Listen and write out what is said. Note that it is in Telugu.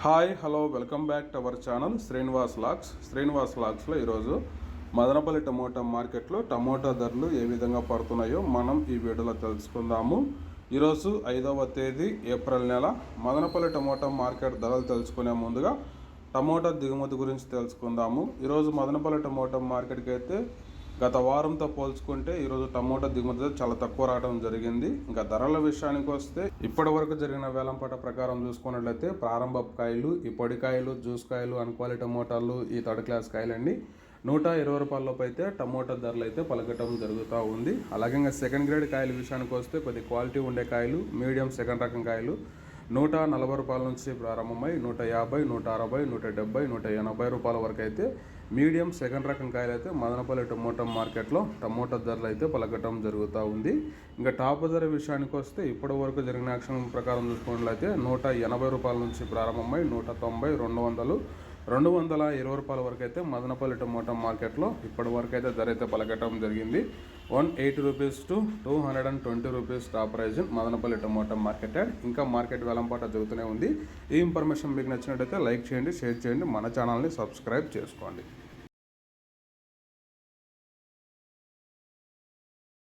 Hi hello welcome back to our channel Srinivas లాగ్స్లో ఈరోజు మదనపల్లి టమోటా మార్కెట్లో టమోటా ధరలు ఏ విధంగా పడుతున్నాయో మనం ఈ వీడియోలో తెలుసుకుందాము. ఈరోజు 5వ తేదీ ఏప్రిల్ నెల. మదనపల్లి టమోటా మార్కెట్ ధరలు తెలుసుకునే ముందుగా టమోటా దిగుమతి గురించి తెలుసుకుందాము. ఈరోజు మదనపల్లి టమోటా మార్కెట్కి అయితే గత వారంతో పోల్చుకుంటే ఈరోజు టమోటా దిగుమతి చాలా తక్కువ రావడం జరిగింది. ఇంకా ధరల విషయానికి వస్తే ఇప్పటి వరకు జరిగిన వేలంపాట ప్రకారం చూసుకున్నట్లయితే ప్రారంభ కాయలు, ఈ పొడికాయలు, జ్యూస్ కాయలు, అన్క్వాలిటీ టమోటాలు, ఈ థర్డ్ క్లాస్ కాయలండి 120 రూపాయలలోపు అయితే టమోటా ధరలు అయితే పలకటం జరుగుతూ ఉంది. అలాగే ఇంకా సెకండ్ గ్రేడ్ కాయల విషయానికి వస్తే కొద్ది క్వాలిటీ ఉండే కాయలు, మీడియం సెకండ్ రకం కాయలు 140 రూపాయల నుంచి ప్రారంభమై 150, 160, 170, 180 రూపాయల వరకు అయితే మీడియం సెకండ్ రకం కాయలు అయితే మదనపల్లి టమోటా మార్కెట్లో టమోటా ధరలు అయితే పలకటం జరుగుతూ ఉంది. ఇంకా టాప్ ధర విషయానికి వస్తే ఇప్పటి వరకు జరిగిన యాక్షన్ ప్రకారం చూసుకున్నట్లయితే 180 రూపాయల నుంచి ప్రారంభమై 190, 200, 220 రూపాయల వరకు అయితే మదనపల్లి టమోటా మార్కెట్లో ఇప్పటి వరకు అయితే ధర అయితే పలకటం జరిగింది. 180 rupees to 220 rupees top prize Madanapalle tomato market. ఇంకా మార్కెట్ వేలంపాట జరుగుతూనే ఉంది. ఈ ఇన్ఫర్మేషన్ మీకు నచ్చినట్టయితే లైక్ చేయండి, షేర్ చేయండి, మన ఛానల్ని సబ్స్క్రైబ్ చేసుకోండి.